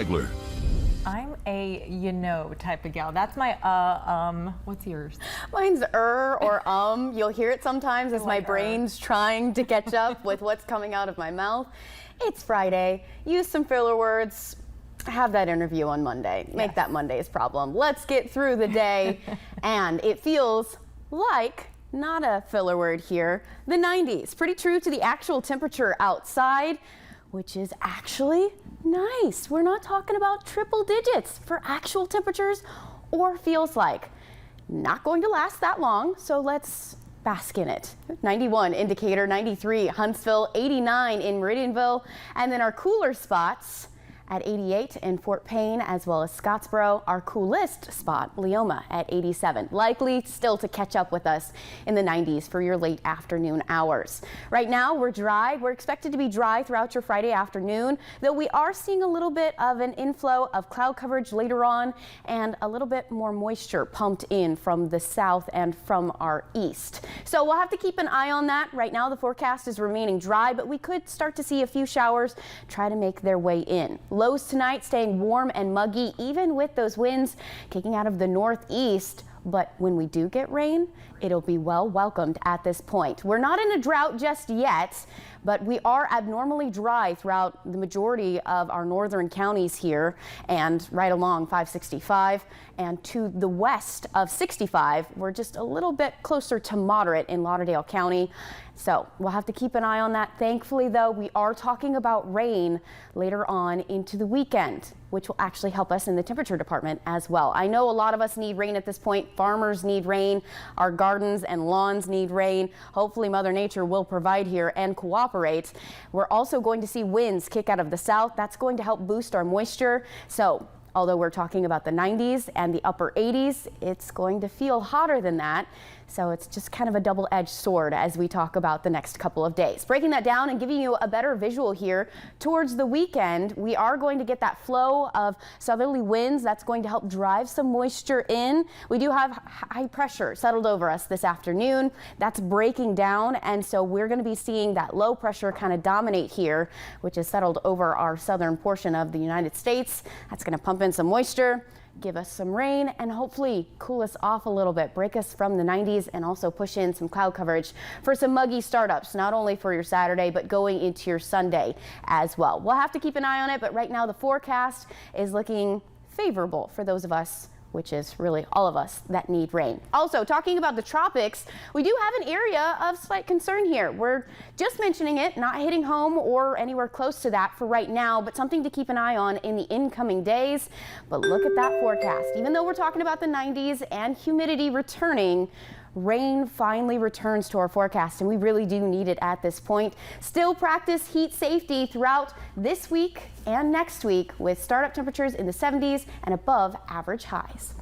Egler. I'm a type of gal. That's my what's yours? Mine's or You'll hear it sometimes as my brain's trying to catch up with what's coming out of my mouth. It's Friday. Use some filler words. Have that interview on Monday. Make that Monday's problem. Let's get through the day. And it feels like, not a filler word here, the 90s. Pretty true to the actual temperature outside, which is actually nice. We're not talking about triple digits for actual temperatures or feels like. Not going to last that long, so let's bask in it. 91 Indicator, 93 Huntsville, 89 in Meridianville, and then our cooler spots at 88 in Fort Payne, as well as Scottsboro. Our coolest spot, Leoma, at 87. Likely still to catch up with us in the 90s for your late afternoon hours. Right now, we're dry. We're expected to be dry throughout your Friday afternoon, though we are seeing a little bit of an inflow of cloud coverage later on and a little bit more moisture pumped in from the south and from our east. So we'll have to keep an eye on that. Right now, the forecast is remaining dry, but we could start to see a few showers try to make their way in. Lows tonight staying warm and muggy, even with those winds kicking out of the northeast. But when we do get rain, it'll be well welcomed at this point. We're not in a drought just yet, but we are abnormally dry throughout the majority of our northern counties here and right along 565 and to the west of 65. We're just a little bit closer to moderate in Lauderdale County. So we'll have to keep an eye on that. Thankfully, though, we are talking about rain later on into the weekend, which will actually help us in the temperature department as well. I know a lot of us need rain at this point. Farmers need rain. Our gardens and lawns need rain. Hopefully Mother Nature will provide here and cooperate. We're also going to see winds kick out of the south. That's going to help boost our moisture. So although we're talking about the 90s and the upper 80s, it's going to feel hotter than that. So it's just kind of a double-edged sword as we talk about the next couple of days. Breaking that down and giving you a better visual here towards the weekend, we are going to get that flow of southerly winds that's going to help drive some moisture in. We do have high pressure settled over us this afternoon. That's breaking down, and so we're going to be seeing that low pressure kind of dominate here, which is settled over our southern portion of the United States. That's going to pump in some moisture, give us some rain, and hopefully cool us off a little bit, break us from the 90s, and also push in some cloud coverage for some muggy startups, not only for your Saturday, but going into your Sunday as well. We'll have to keep an eye on it, but right now the forecast is looking favorable for those of us, which is really all of us, that need rain. Also, talking about the tropics, we do have an area of slight concern here. We're just mentioning it, not hitting home or anywhere close to that for right now, but something to keep an eye on in the incoming days. But look at that forecast. Even though we're talking about the 90s and humidity returning, rain finally returns to our forecast, and we really do need it at this point. Still practice heat safety throughout this week and next week with startup temperatures in the 70s and above average highs.